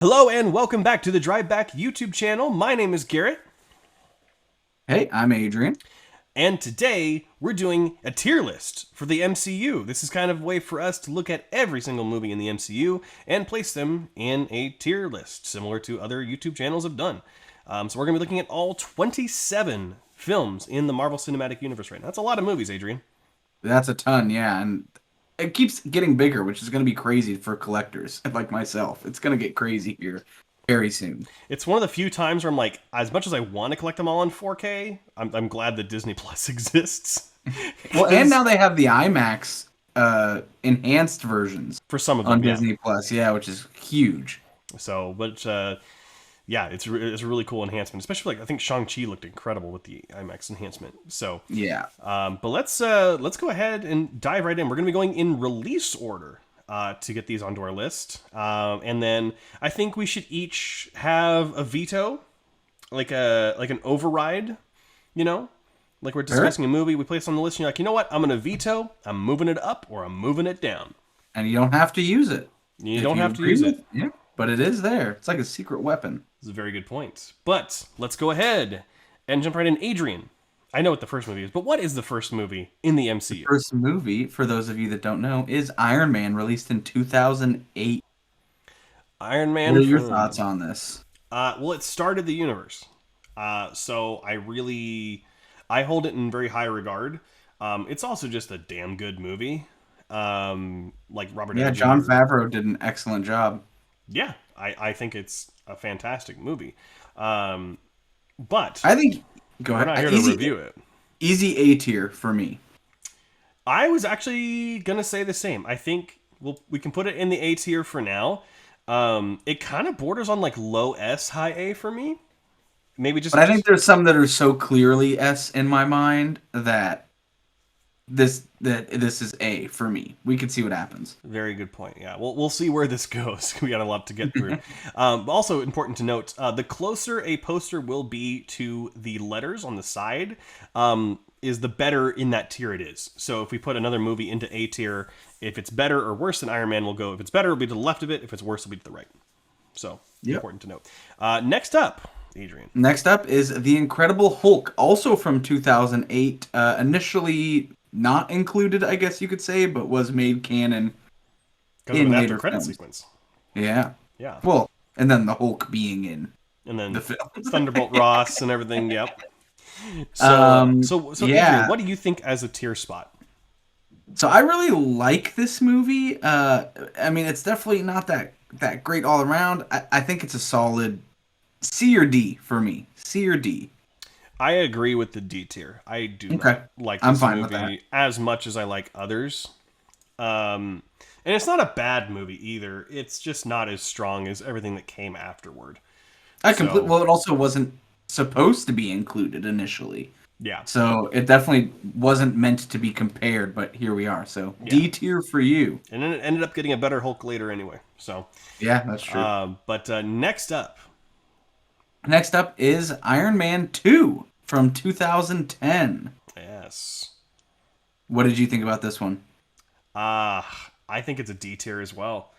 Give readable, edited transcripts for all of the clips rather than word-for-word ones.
Hello and welcome back to the Drive Back YouTube channel. My name is Garrett, Hey, I'm Adrian. and today we're doing a tier list for the MCU. This is kind of a way for us to look at every single movie in the MCU and place them in a tier list, similar to other YouTube channels have done. So we're going to be looking at all 27 films in the Marvel Cinematic Universe right now. That's a lot of movies, Adrian. That's a ton, yeah, and it keeps getting bigger, which is going to be crazy for collectors like myself. It's going to get crazy here very soon. It's one of the few times where I'm like, as much as I want to collect them all in 4K, I'm glad that Disney Plus exists. Well, and now they have the IMAX enhanced versions For some of on them, yeah. Disney Plus, yeah, which is huge. So, but yeah, it's a really cool enhancement, especially like I think Shang-Chi looked incredible with the IMAX enhancement. So, Yeah. but let's go ahead and dive right in. We're gonna be going in release order to get these onto our list, and then I think we should each have a veto, like an override. You know, like we're discussing a movie, we place it on the list, and you're like, you know what, I'm gonna veto. I'm moving it up or I'm moving it down. And you don't have to use it. You If don't you have to agree use with, it. yeah, but it is there. It's like a secret weapon. This is a very good point. But let's go ahead and jump right in. Adrian, I know what the first movie is, but what is the first movie in the MCU? First movie, for those of you that don't know, is Iron Man, released in 2008. Iron What Man are your from. thoughts on this? Well, it started the universe. So I hold it in very high regard. It's also just a damn good movie. Like Robert Yeah, Downey John Jr. Favreau did an excellent job. Yeah, I think it's a fantastic movie. But I think go we're not ahead. here to review it. Easy A tier for me. I was actually gonna say the same. I think we can put it in the A tier for now. It kind of borders on like low S, high A for me. Maybe But I think just there's some that are so clearly S in my mind that this is A for me. We can see what happens. very good point. Yeah, we'll see where this goes. We got a lot to get through. But also important to note, the closer a poster will be to the letters on the side, is the better in that tier it is. So if we put another movie into A tier, if it's better or worse than Iron Man, we'll go. If it's better, it'll be to the left of it. If it's worse, it'll be to the right. So Yep. important to note. Next up, Adrian. Next up is The Incredible Hulk, also from 2008. Initially not included, I guess you could say, but was made canon Because of in an after later credit films. sequence. Yeah. Yeah. Well, and then the Hulk being in And then the film. Thunderbolt Ross and everything. Yep. So, Adrian, Yeah. what do you think as a tier spot? So I really like this movie. I mean, it's definitely not that great all around. I think it's a solid C or D for me. C or D. I agree with the D tier. I do Okay. not like I'm this fine with that. movie as much as I like others. And it's not a bad movie either. It's just not as strong as everything that came afterward. So, Well, it also wasn't supposed to be included initially. yeah. So it definitely wasn't meant to be compared, but here we are. So D tier for you. And then it ended up getting a better Hulk later anyway. So, Yeah, that's true. but next up, Next up is Iron Man 2 from 2010. yes. What did you think about this one? I think it's a D tier as well.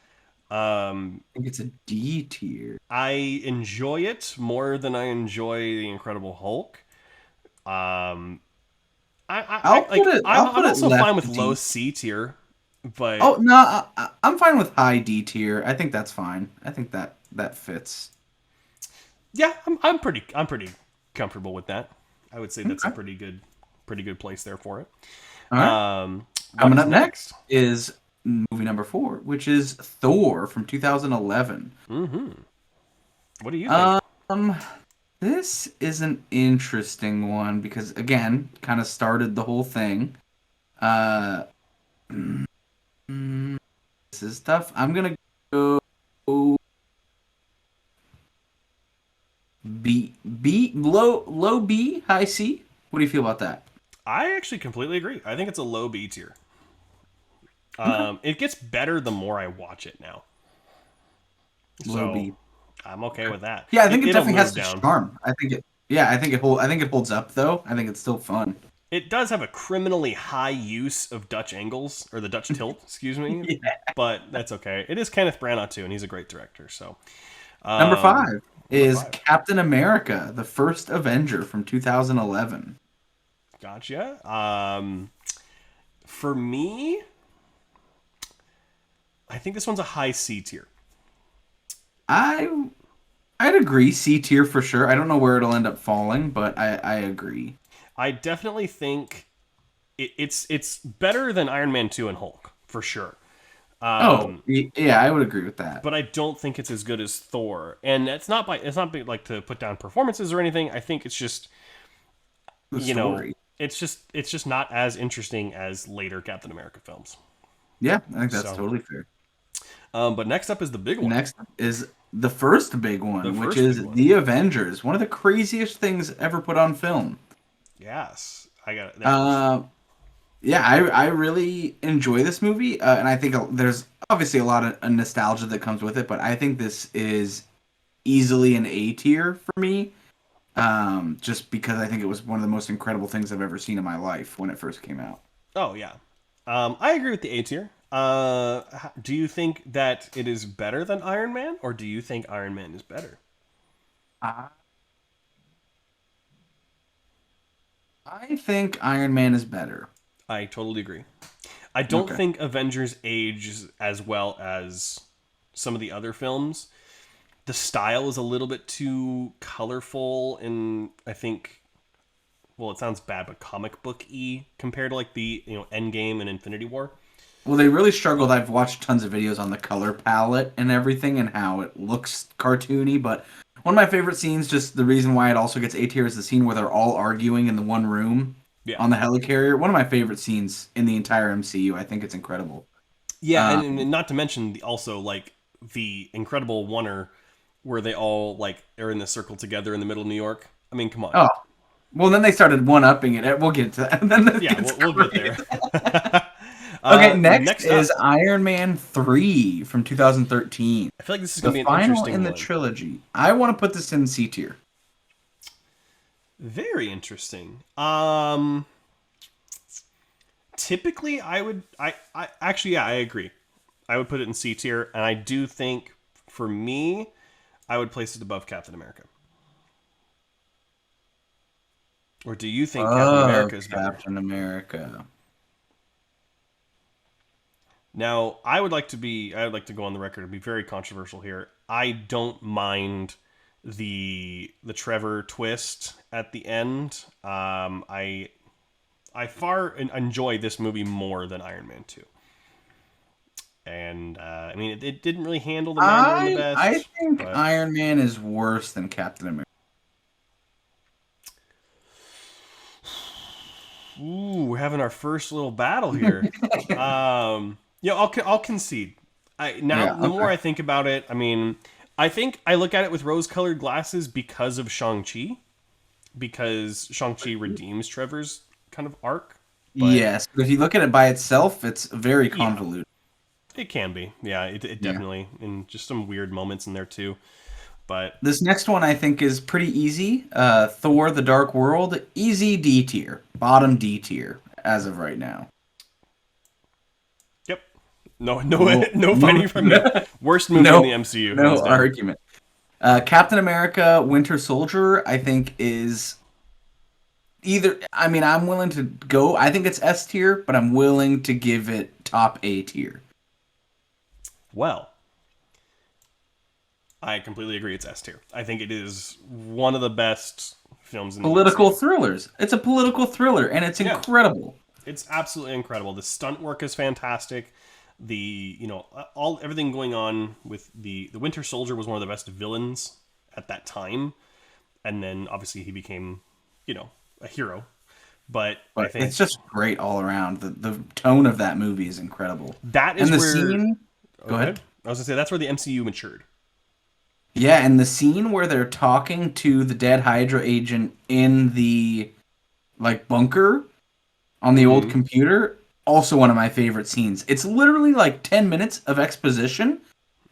I think it's a D tier. I enjoy it more than I enjoy the Incredible Hulk. I'll put it. I'm also left fine with D. low C tier, but Oh no, I'm fine with high D tier. I think that's fine. I think that fits. yeah, I'm pretty comfortable with that. I would say that's a Okay. pretty good place there for it. All right. What Coming is up next is movie number 4, which is Thor from 2011. What do you think? Um, this is an interesting one because again, kind of started the whole thing. Uh, this is tough. I'm gonna go low B, high C. What do you feel about that? I actually completely agree. I think it's a low B tier. It gets better the more I watch it now. Low So B. I'm okay with that. Yeah, I think it It'll definitely move has its down. charm. I think it. Yeah, I think it holds up though. I think it's still fun. It does have a criminally high use of Dutch angles, or the Dutch tilt, excuse me. Yeah. But that's okay. It is Kenneth Branagh too, and he's a great director. So, Number 5 Number is 5. Captain America, the first Avenger from 2011. Gotcha. For me, I think this one's a high C tier. I I'd agree C tier for sure. I don't know where it'll end up falling, but I agree. I definitely think it's better than Iron Man 2 and Hulk, for sure. Yeah, I would agree with that. But I don't think it's as good as Thor. And it's not like to put down performances or anything. I think it's just The you know, story. it's just not as interesting as later Captain America films. Yeah, I think that's So, totally fair. but next up is the big one. Next is the first big one, The which first is big one. The Avengers, one of the craziest things ever put on film. Yes, I got it. Yeah, I really enjoy this movie, and I think there's obviously a lot of nostalgia that comes with it, but I think this is easily an A tier for me, just because I think it was one of the most incredible things I've ever seen in my life when it first came out. Oh yeah, I agree with the A tier. Do you think that it is better than Iron Man, or do you think Iron Man is better? I I think Iron Man is better. I totally agree. I don't Okay. think Avengers ages as well as some of the other films. The style is a little bit too colorful and I think, well, it sounds bad, but comic book-y compared to like the End Game and Infinity War. Well, they really struggled. I've watched tons of videos on the color palette and everything and how it looks cartoony, but one of my favorite scenes, just the reason why it also gets A tier, is the scene where they're all arguing in the one room Yeah, on the helicarrier. One of my favorite scenes in the entire MCU. I think it's incredible. yeah, and Um, not to mention also like the incredible oneer where they all like are in the circle together in the middle of New York. I mean, come on. oh, well, then they started one-upping it. We'll get to that. And then this Yeah, gets we'll get great. there. Okay, next Next up, is Iron Man 3 from 2013. I feel like this is The going to be an final interesting in the one. trilogy. I want to put this in C tier. Very interesting. Typically, I actually, yeah, I agree. I would put it in C tier, and I do think for me, I would place it above Captain America. Or do you think Captain Oh, America is better? Captain America. Now, I would like to go on the record and be very controversial here. I don't mind the Trevor twist at the end. I far enjoy this movie more than Iron Man 2. And I mean, it didn't really handle the Mandarin the I best, think but Iron Man is worse than Captain America. ooh, we're having our first little battle here. Yeah, I'll concede. Now Yeah, the more okay. I think about it, I mean, I think I look at it with rose-colored glasses because of Shang-Chi, because Shang-Chi redeems Trevor's kind of arc. But Yes, but if you look at it by itself, it's very yeah, convoluted. it can be. Yeah, it Yeah. definitely, and just some weird moments in there too. But This next one I think is pretty easy. Thor: The Dark World, easy D tier, bottom D tier as of right now. yep, no, No, no no, fighting from me. Worst movie in no, the MCU, no hands down. argument. Captain America: Winter Soldier, I think is either. I mean, I'm willing to go. I think it's S tier, but I'm willing to give it top A tier. Well, I completely agree. It's S tier. I think it is one of the best films in the Political MCU. thrillers. It's a political thriller, and it's Yeah, incredible. it's absolutely incredible. The stunt work is fantastic. The all everything going on with the Winter Soldier was one of the best villains at that time, and then obviously he became a hero. But I But think it's just great all around. The tone of that movie is incredible. that is And the where scene, oh, go go ahead. ahead. I was gonna say that's where the MCU matured. Yeah, and the scene where they're talking to the dead Hydra agent in the like bunker on the old Hmm. computer, also one of my favorite scenes. It's literally like 10 minutes of exposition,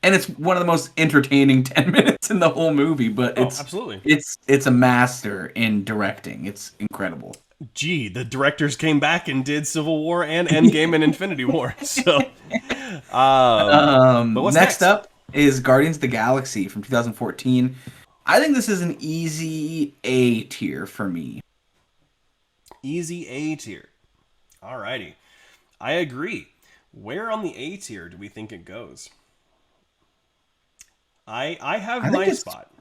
and it's one of the most entertaining 10 minutes in the whole movie, but Oh, absolutely. it's a master in directing. It's incredible. Gee, the directors came back and did Civil War and Endgame and Infinity War. So, but what's Next next? up, is Guardians of the Galaxy from 2014. I think this is an easy A tier for me. Easy A tier. Alrighty. I agree. Where on the A tier do we think it goes? I have I think my it's spot.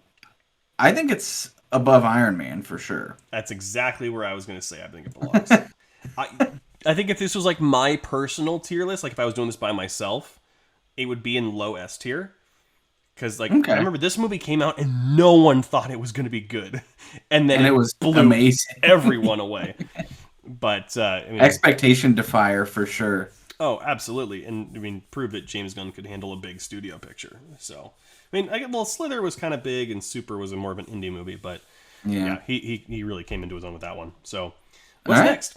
I think it's above Iron Man for sure. That's exactly where I was going to say I think it belongs. I I think if this was like my personal tier list, like if I was doing this by myself, it would be in low S tier. Because like I Okay. remember this movie came out and no one thought it was going to be good, and then And it it was blew amazing. everyone away. But I mean, Expectation defier for sure. oh, absolutely, and I mean, proved that James Gunn could handle a big studio picture. So I mean, well, Slither was kind of big, and Super was more of an indie movie, but Yeah. yeah, he really came into his own with that one. So All what's right. next?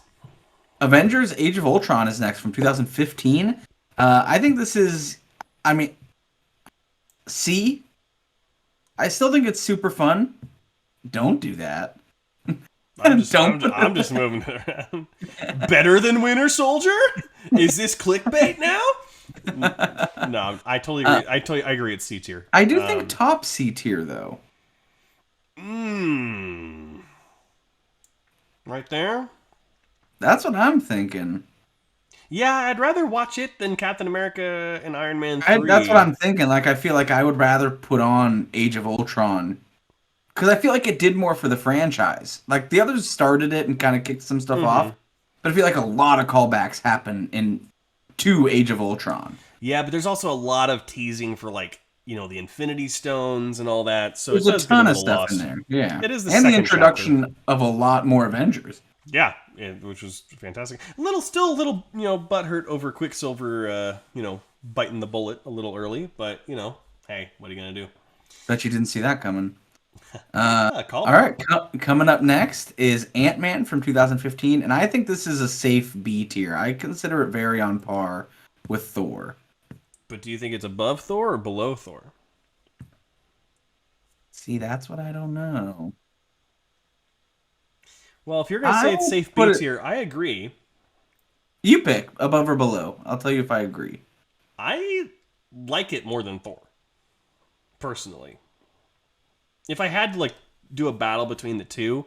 Avengers Age of Ultron is next from 2015. I think this is, I mean, C. I still think it's super fun. Don't do that. Don't put I'm just moving it around. Better than Winter Soldier? Is this clickbait now? No, I totally agree. I agree. It's C tier. I do think top C tier though. Right there. That's what I'm thinking. Yeah, I'd rather watch it than Captain America and Iron Man 3. That's what I'm thinking. Like, I feel like I would rather put on Age of Ultron because I feel like it did more for the franchise. Like the others started it and kind of kicked some stuff off, but I feel like a lot of callbacks happen in to Age of Ultron. Yeah, but there's also a lot of teasing for like the Infinity Stones and all that. So There's it a does ton get a of little stuff lost. in there. Yeah, It is the and the second introduction of a lot more Avengers. Yeah, which was fantastic. Still a little, butthurt over Quicksilver, biting the bullet a little early, but hey, what are you gonna do? Bet you didn't see that coming. Call All right, coming up next is Ant-Man from 2015, and I think this is a safe B tier. I consider it very on par with Thor. But do you think it's above Thor or below Thor? See, that's what I don't know. Well, if you're gonna say it's I'll safe put B it. tier, I agree. You pick above or below. I'll tell you if I agree. I like it more than Thor, personally. If I had to like do a battle between the two,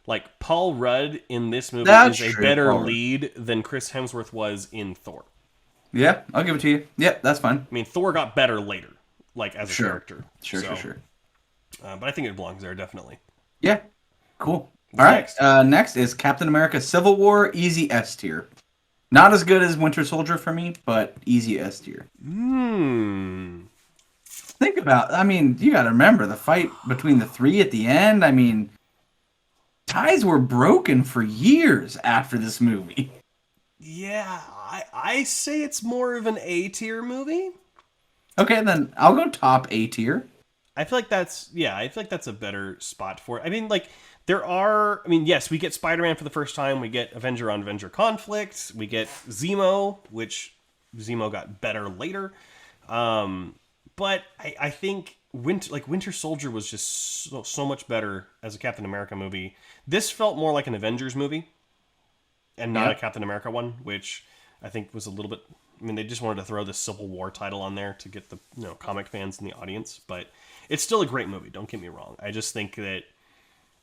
like Paul Rudd in this movie That's is a true, better Paul Rudd. lead than Chris Hemsworth was in Thor. Yeah, I'll give it to you. Yep, that's fine. I mean, Thor got better later, like as a Sure. character. Sure. But I think it belongs there definitely. Yeah, cool. What's All right, next? next is Captain America: Civil War, easy S tier. Not as good as Winter Soldier for me, but easy S tier. Think about, I mean, you got to remember the fight between the three at the end. I mean, ties were broken for years after this movie. Yeah, I say it's more of an A tier movie. Okay, then I'll go top A tier. I feel like that's a better spot for it. I mean, like yes, we get Spider-Man for the first time. We get Avenger on Avenger conflict. We get Zemo, which Zemo got better later. But I think Winter Soldier was just so much better as a Captain America movie. This felt more like an Avengers movie and not a Captain America one, which I think was a little bit. I mean, they just wanted to throw the Civil War title on there to get the comic fans in the audience, but it's still a great movie. Don't get me wrong. I just think that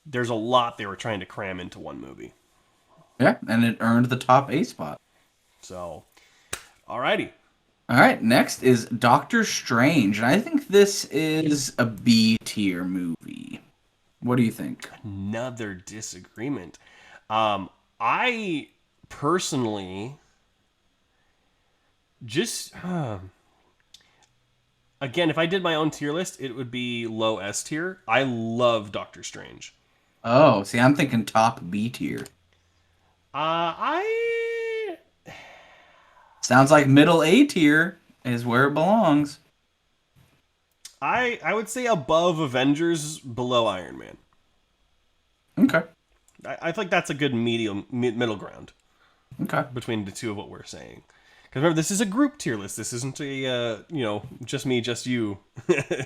there's a lot they were trying to cram into one movie. Yeah, and it earned the top A spot. So, alrighty. All right, next is Doctor Strange, and I think this is a B tier movie. What do you think? Another disagreement. I personally just again, if I did my own tier list, it would be low S tier. I love Doctor Strange. Oh, see, I'm thinking top B tier. I Sounds like middle A tier is where it belongs. I would say above Avengers, below Iron Man. Okay. I think that's a good middle ground Okay. between the two of what we're saying. Because remember, this is a group tier list. This isn't a just me, just you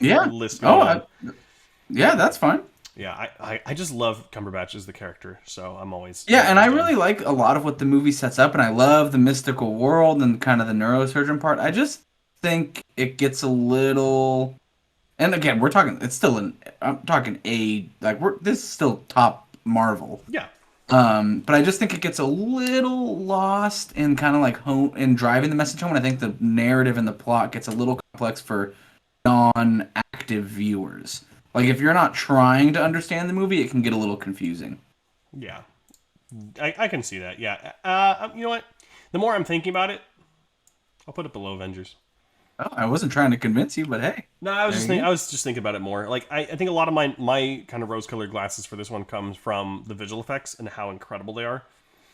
Yeah. list. Going on. Yeah, that's fine. Yeah, I just love Cumberbatch as the character, so I'm always Yeah, and I really like a lot of what the movie sets up, and I love the mystical world and kind of the neurosurgeon part. I just think it gets a little. And again, we're talking. It's still an. I'm talking this is still top Marvel. Yeah. But I just think it gets a little lost in kind of like home in driving the message home. And I think the narrative and the plot gets a little complex for non-active viewers. Like if you're not trying to understand the movie, it can get a little confusing. Yeah. I can see that. Yeah. You know what? The more I'm thinking about it, I'll put it below Avengers. Oh, I wasn't trying to convince you, but hey. No, I was just thinking about it more. Like I think a lot of my kind of rose-colored glasses for this one comes from the visual effects and how incredible they are.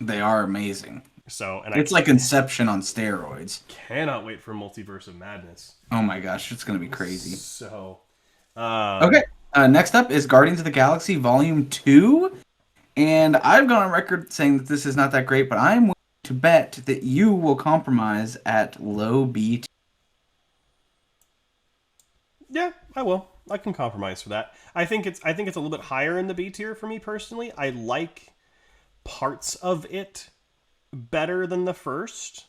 They are amazing. So, and it's like Inception on steroids. Cannot wait for Multiverse of Madness. Oh my gosh, it's gonna be crazy. So, okay. Next up is Guardians of the Galaxy Volume 2, and I've gone on record saying that this is not that great, but I'm willing to bet that you will compromise at low B. Yeah, I will. I can compromise for that. I think it's a little bit higher in the B tier for me personally. I like parts of it better than the first,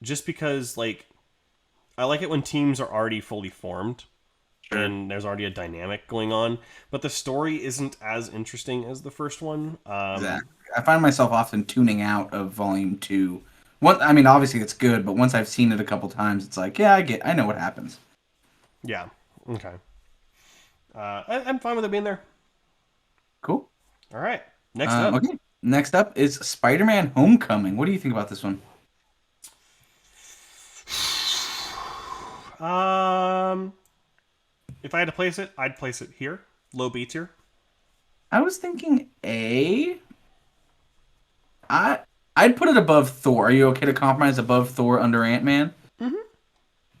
just because like I like it when teams are already fully formed and there's already a dynamic going on, but the story isn't as interesting as the first one. Exactly. I find myself often tuning out of Volume 2. I mean, obviously it's good, but once I've seen it a couple times, it's like, yeah, I know what happens. Yeah. Okay. I'm fine with it being there. Cool. All right. Next up. Okay. Next up is Spider-Man: Homecoming. What do you think about this one? If I had to place it, I'd place it here, low B tier. I was thinking A. I'd put it above Thor. Are you okay to compromise above Thor under Ant-Man? Mm-hmm.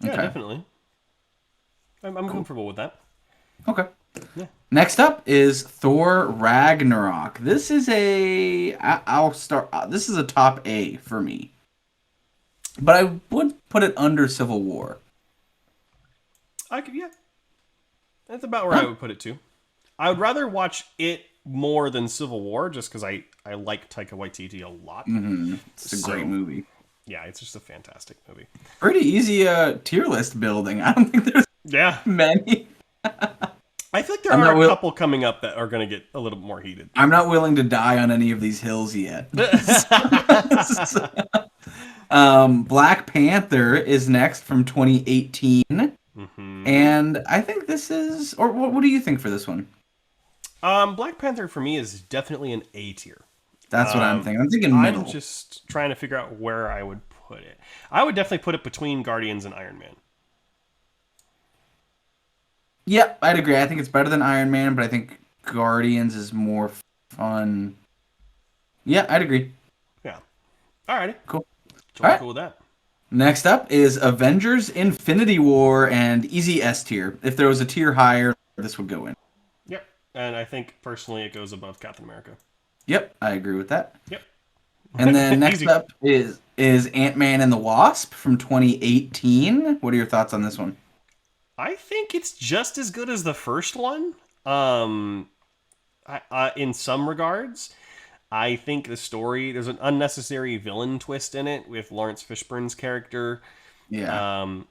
Yeah, okay. Definitely. I'm cool. Comfortable with that. Okay. Yeah. Next up is Thor Ragnarok. This is I'll start. This is a top A for me, but I would put it under Civil War. Yeah. That's about where I would put it too. I would rather watch it more than Civil War, just because I like Taika Waititi a lot. Mm-hmm. It's a great movie. Yeah, it's just a fantastic movie. Pretty easy tier list building. I don't think there's many. I feel like there are a couple coming up that are going to get a little bit more heated. I'm not willing to die on any of these hills yet. Black Panther is next from 2018. Mm-hmm. And I think this is... Or what do you think for this one? Black Panther for me is definitely an A tier. That's what I'm thinking. I'm thinking middle. I'm just trying to figure out where I would put it. I would definitely put it between Guardians and Iron Man. Yep, I'd agree. I think it's better than Iron Man, but I think Guardians is more fun. Yeah, I'd agree. Yeah. Alrighty. Cool. Totally cool with that. Next up is Avengers Infinity War and easy S tier. If there was a tier higher, this would go in. Yep. And I think, personally, it goes above Captain America. Yep, I agree with that. Yep. And then next up is Ant-Man and the Wasp from 2018. What are your thoughts on this one? I think it's just as good as the first one. In some regards, I think the story, there's an unnecessary villain twist in it with Lawrence Fishburne's character. Yeah.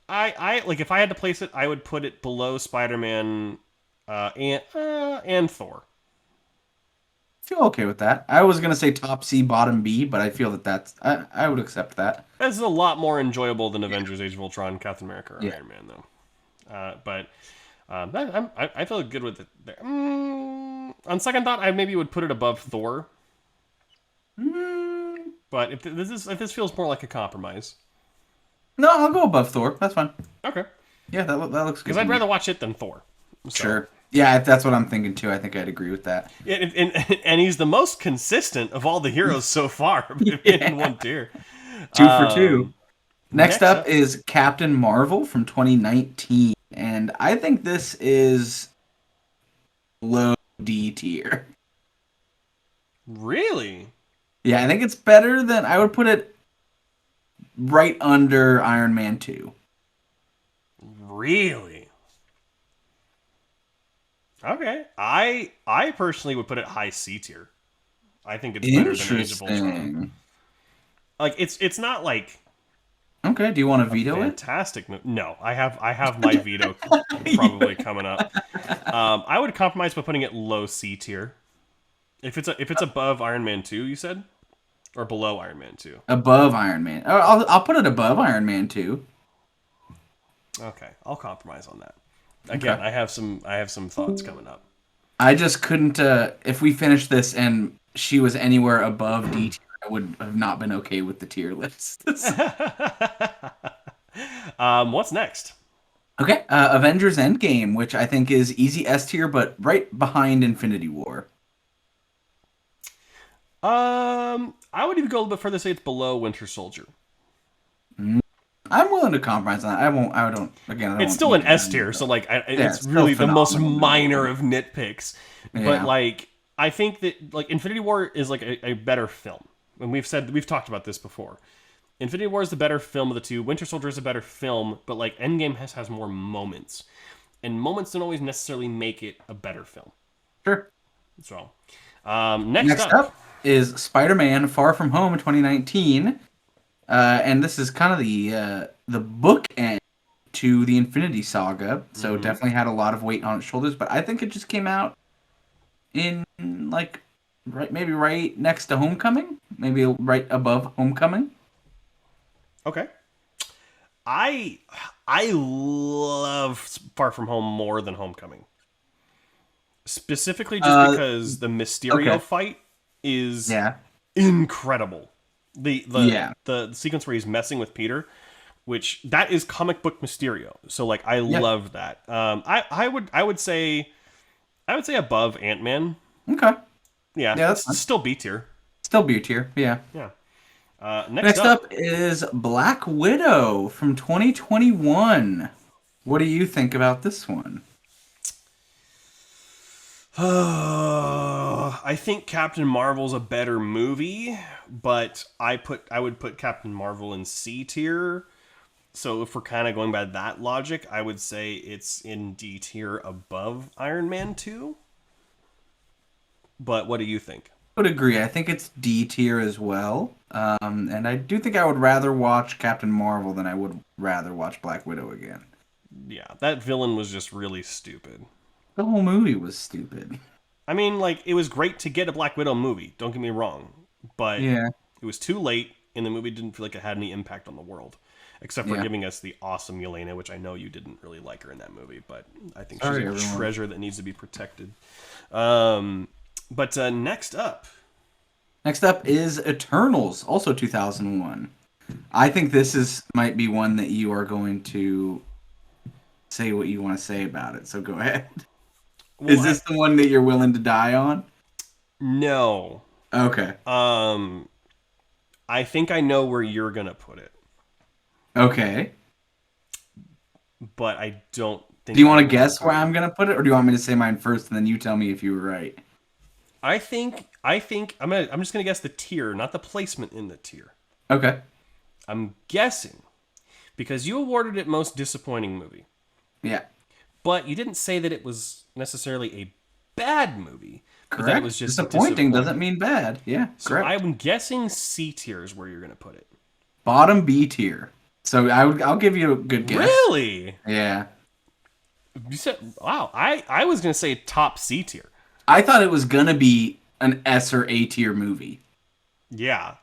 I like, if I had to place it, I would put it below Spider-Man and Thor. I feel okay with that. I was gonna say top C, bottom B, but I feel I would accept that. This is a lot more enjoyable than Avengers: Age of Ultron, Captain America, or Iron Man, though. I feel good with it there. On second thought, I maybe would put it above Thor. But if this feels more like a compromise, no, I'll go above Thor. That's fine. Okay. Yeah, that looks good. Because I'd rather watch it than Thor. So. Sure. Yeah, if that's what I'm thinking too, I think I'd agree with that. Yeah, and he's the most consistent of all the heroes so far in one tier. 2 for 2. Next up is Captain Marvel from 2019, and I think this is low D tier. Really? Yeah, I think it's better than... I would put it right under Iron Man 2. Really? Okay. I personally would put it high C tier. I think it's better than Age of Ultron. Like, it's not like Okay. Do you want to veto it? Fantastic. No, I have my veto probably coming up. I would compromise by putting it low C tier. If it's above Iron Man 2, you said, or below Iron Man 2. Above Iron Man. I'll put it above Iron Man 2. Okay, I'll compromise on that. Again, Okay. I have some thoughts coming up. I just couldn't. If we finished this and she was anywhere above D tier, I would have not been okay with the tier list. What's next? Okay. Avengers End Game, which I think is easy S tier, but right behind Infinity War. I would even go a little bit further, say it's below Winter Soldier. I'm willing to compromise on that. I won't. I don't. Again, I don't It's want still an to S tier, so like Yeah, it's it's really still the most phenomenal. minor of nitpicks. But Yeah. like I think that like Infinity War is like a better film, and we've talked about this before. Infinity War is the better film of the two. Winter Soldier is a better film, but like Endgame has more moments, and moments don't always necessarily make it a better film. Sure. So, next Next up. up is Spider-Man: Far From Home 2019, and this is kind of the bookend to the Infinity Saga. So definitely had a lot of weight on its shoulders. But I think it just came out in like maybe right next to Homecoming, maybe right above Homecoming. Okay. I love Far From Home more than Homecoming. Specifically just because the Mysterio Okay. fight is Yeah. incredible. The the Yeah. the sequence where he's messing with Peter, which that is comic book Mysterio. So like I Yeah. love that. I would say above Ant-Man. Okay. Yeah, Yeah, that's it's fine. still B tier. Still B tier. Yeah. Yeah. Next Next up. up is Black Widow from 2021. What do you think about this one? I think Captain Marvel's a better movie, but I would put Captain Marvel in C tier. So if we're kind of going by that logic, I would say it's in D tier above Iron Man 2. But what do you think? I would agree. I think it's D tier as well. And I do think I would rather watch Captain Marvel than I would rather watch Black Widow again. Yeah, that villain was just really stupid. The whole movie was stupid. I mean, like, it was great to get a Black Widow movie, don't get me wrong. But Yeah. it was too late, and the movie didn't feel like it had any impact on the world. Except for Yeah. giving us the awesome Yelena, which I know you didn't really like her in that movie, but I think Sorry, she's a everyone. treasure that needs to be protected. But next up. Next up is Eternals, also 2001. I think this might be one that you are going to say what you want to say about it. So go ahead. Well, Is this the one that you're willing to die on? No. Okay. I think I know where you're going to put it, Okay. but I don't think... Do you want I to will guess where agree. I'm gonna put it, or do you want me to say mine first and then you tell me if you were right? I think I'm just gonna guess the tier, not the placement in the tier. Okay. I'm guessing because you awarded it most disappointing movie, Yeah. but you didn't say that it was necessarily a bad movie. But that Correct. it was just Disappointing doesn't mean bad. Yeah. So Correct. I'm guessing C tier is where you're gonna put it. Bottom B tier. So I'll give you a good guess. Really? Yeah. You said wow. I was gonna say top C tier. I thought it was gonna be an S or A tier movie, Yeah.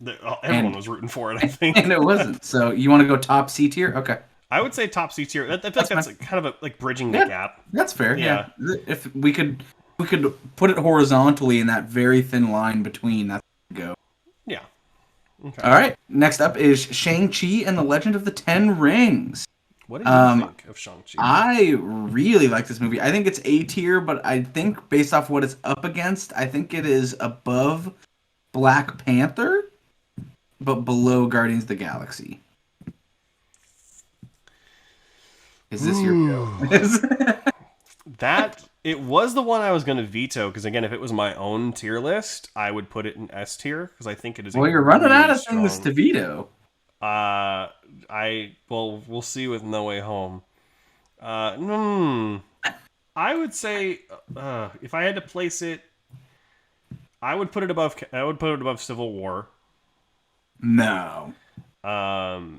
Everyone And- was rooting for it. I think. and it wasn't. So you want to go top C tier? Okay. I would say top C tier. I feel like that's kind of like bridging the Yeah. gap. That's fair. Yeah. Yeah. If we could put it horizontally in that very thin line between. That's where we go. Yeah. Okay. All right. Next up is Shang-Chi and the Legend of the Ten Rings. What did you think of Shang-Chi? I really like this movie. I think it's A tier, but I think based off what it's up against, I think it is above Black Panther, but below Guardians of the Galaxy. Is this your go? That it was the one I was going to veto because again, if it was my own tier list, I would put it in S tier because I think it is. Well, you're running out of strong. things to veto. We'll see with No Way Home. I would say if I had to place it, I would put it above Civil War. No. Well,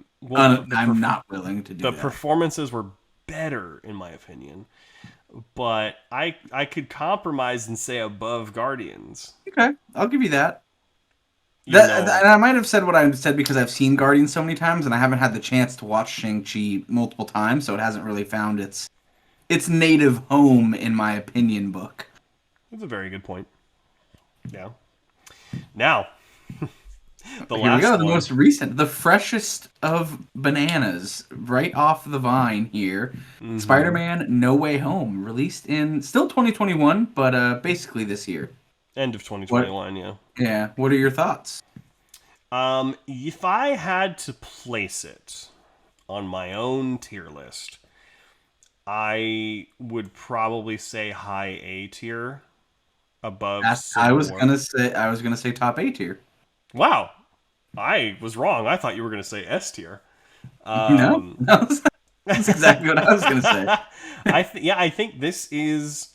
I'm not willing to the do that. performances were better in my opinion, but I could compromise and say above Guardians, Okay, I'll give you that. even though And I might have said what I said because I've seen Guardians so many times, and I haven't had the chance to watch Shang-Chi multiple times, so it hasn't really found its native home in my opinion book. it's a very good point. Yeah. Now, the Here we last go, the one. most recent, the freshest of bananas, right off the vine here. Hmm. Spider-Man: No Way Home, released in still 2021, but basically this year. End of What? 2021, yeah. Yeah. What are your thoughts? If I had to place it on my own tier list, I would probably say high A tier above I Civil was War. gonna say top A tier. Wow, I was wrong. I thought you were going to say S tier. No, Um, that's exactly what I was gonna say. I think this is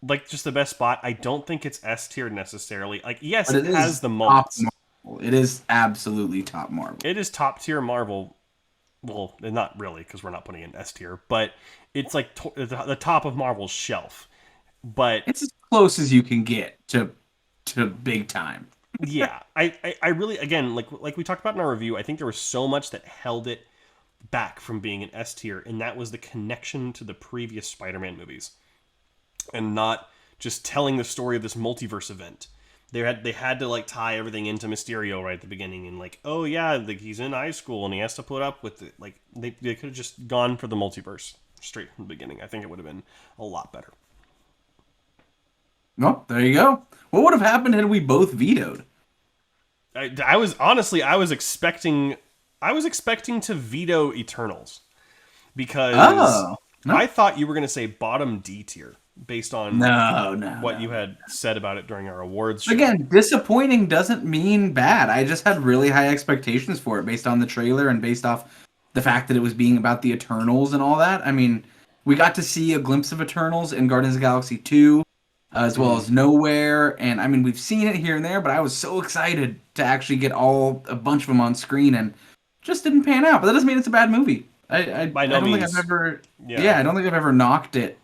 like just the best spot. I don't think it's S tier necessarily. Like, yes, But it it has is the top moments. Marvel. It is absolutely top Marvel. It is top tier Marvel. Well, not really because we're not putting it in S tier, but it's like the top of Marvel's shelf. But It's as close as you can get to big time. yeah, I really, again, like we talked about in our review, I think there was so much that held it back from being an S tier, and that was the connection to the previous Spider-Man movies, and not just telling the story of this multiverse event. They had to like tie everything into Mysterio right at the beginning, and like, oh yeah, like he's in high school and he has to put up with it. Like they could have just gone for the multiverse straight from the beginning. I think it would have been a lot better. Well, there you go. What would have happened had we both vetoed? I was honestly I was expecting to veto Eternals because Oh I no, thought you were going to say bottom D tier based on no, no, what you no. had said about it during our awards show. Again, disappointing doesn't mean bad. I just had really high expectations for it based on the trailer and based off the fact that it was being about the Eternals and all that. I mean, we got to see a glimpse of Eternals in Guardians of the Galaxy 2, as well Hmm. as Nowhere, and I mean, we've seen it here and there, but I was so excited to actually get a bunch of them on screen and just didn't pan out. But that doesn't mean it's a bad movie. By I no don't think I've means, ever, yeah, yeah, I don't think I've ever knocked it,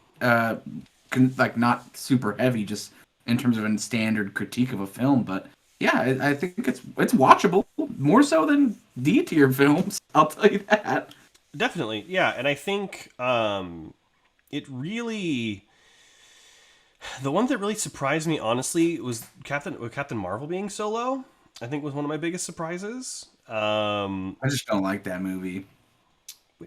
like not super heavy, just in terms of a standard critique of a film. But yeah, I think it's watchable more so than D tier films. I'll tell you that. definitely, yeah. And I think it really the one that really surprised me honestly was Captain Marvel being so low. I think was one of my biggest surprises. I just don't like that movie.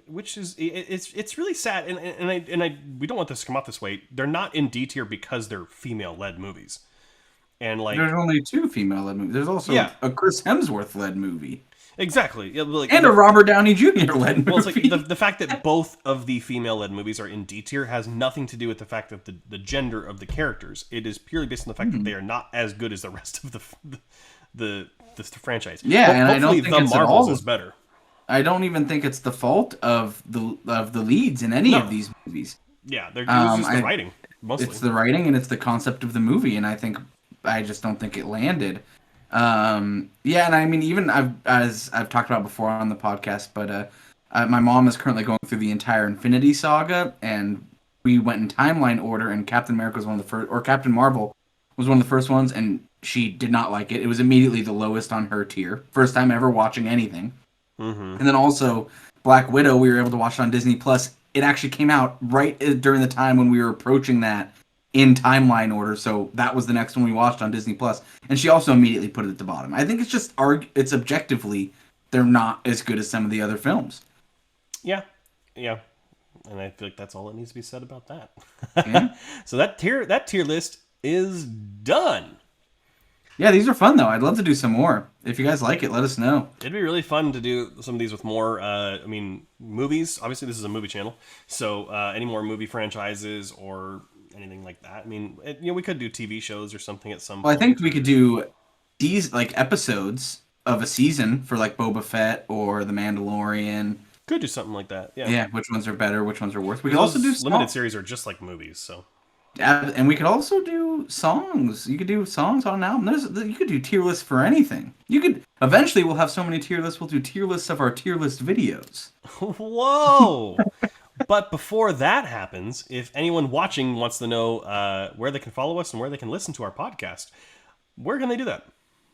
Which is it's really sad, and I we don't want this to come out this way. They're not in D tier because they're female led movies, and There's like only two female led movies. There's also yeah, a Chris Hemsworth led movie exactly. Yeah, like and a Robert Downey Jr. led well, it's like movie. the fact that both of the female led movies are in D tier has nothing to do with the fact that the gender of the characters. It is purely based on the fact that they are not as good as the rest of the franchise. Yeah, and I Hopefully, don't think the it's at Marvels all. is better. I don't even think it's the fault of the leads in any of No, these movies. yeah, it was just the I writing mostly. It's the writing and it's the concept of the movie, and I just don't think it landed. Yeah, and I mean, even as I've talked about before on the podcast, but my mom is currently going through the entire Infinity Saga, and we went in timeline order, and Captain America was one of the first, or Captain Marvel was one of the first ones, and she did not like it. It was immediately the lowest on her tier. First time ever watching anything. Hmm. And then also Black Widow, we were able to watch it on Disney Plus. It actually came out right during the time when we were approaching that in timeline order, so that was the next one we watched on Disney Plus. And she also immediately put it at the bottom. I think it's just it's objectively they're not as good as some of the other films. Yeah, yeah, and I feel like that's all that needs to be said about that. Yeah, So that tier list is done. yeah, these are fun though. I'd love to do some more. If you guys like it, let us know. It'd be really fun to do some of these with more. I mean, movies. Obviously, this is a movie channel, so any more movie franchises or anything like that. I mean, we could do TV shows or something at some Well, I think point. we could do these like episodes of a season for like Boba Fett or The Mandalorian. Could do something like that. Yeah, Yeah, which ones are better, which ones are worse. We could because also do those limited small. series are just like movies. So And we could also do songs. You could do songs on an album. You could do tier lists for anything. You could eventually we'll have so many tier lists. We'll do tier lists of our tier list videos. Whoa! But before that happens, if anyone watching wants to know where they can follow us and where they can listen to our podcast, where can they do that?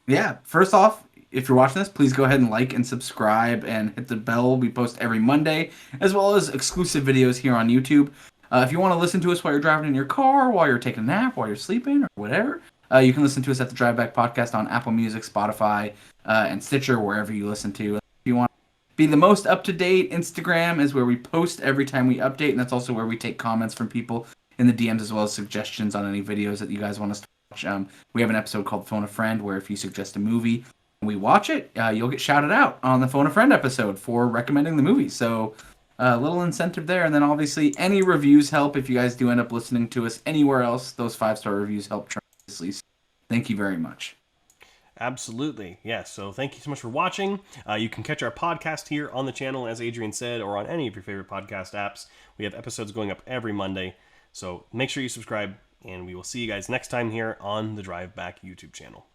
Yeah. First off, if you're watching this, please go ahead and like and subscribe and hit the bell. We post every Monday, as well as exclusive videos here on YouTube. If you want to listen to us while you're driving in your car, while you're taking a nap, while you're sleeping, or whatever, you can listen to us at the Drive Back Podcast on Apple Music, Spotify, and Stitcher, wherever you listen to. If you want to be the most up-to-date, Instagram is where we post every time we update, and that's also where we take comments from people in the DMs, as well as suggestions on any videos that you guys want us to watch. We have an episode called Phone a Friend, where if you suggest a movie and we watch it, you'll get shouted out on the Phone a Friend episode for recommending the movie. So a little incentive there. And then obviously any reviews help. If you guys do end up listening to us anywhere else, those 5-star reviews help tremendously. So thank you very much. Absolutely. Yes. So thank you so much for watching. You can catch our podcast here on the channel, as Adrian said, or on any of your favorite podcast apps. We have episodes going up every Monday. So make sure you subscribe, and we will see you guys next time here on the Drive Back YouTube channel.